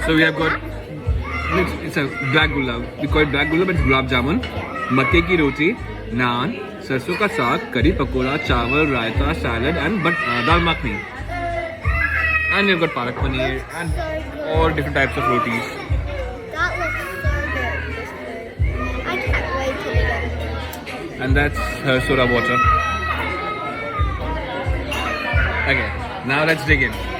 So we have got it's a black gulab. We call it black gulab, but it's gulab jamun, makke ki roti, naan, sarson ka saag, curry pakoda, chawal, raita, salad, and dal makhani. And we've got palak paneer and all different types of rotis. That looks so good. I can't wait to get it. And that's her soda water. Okay, now let's dig in.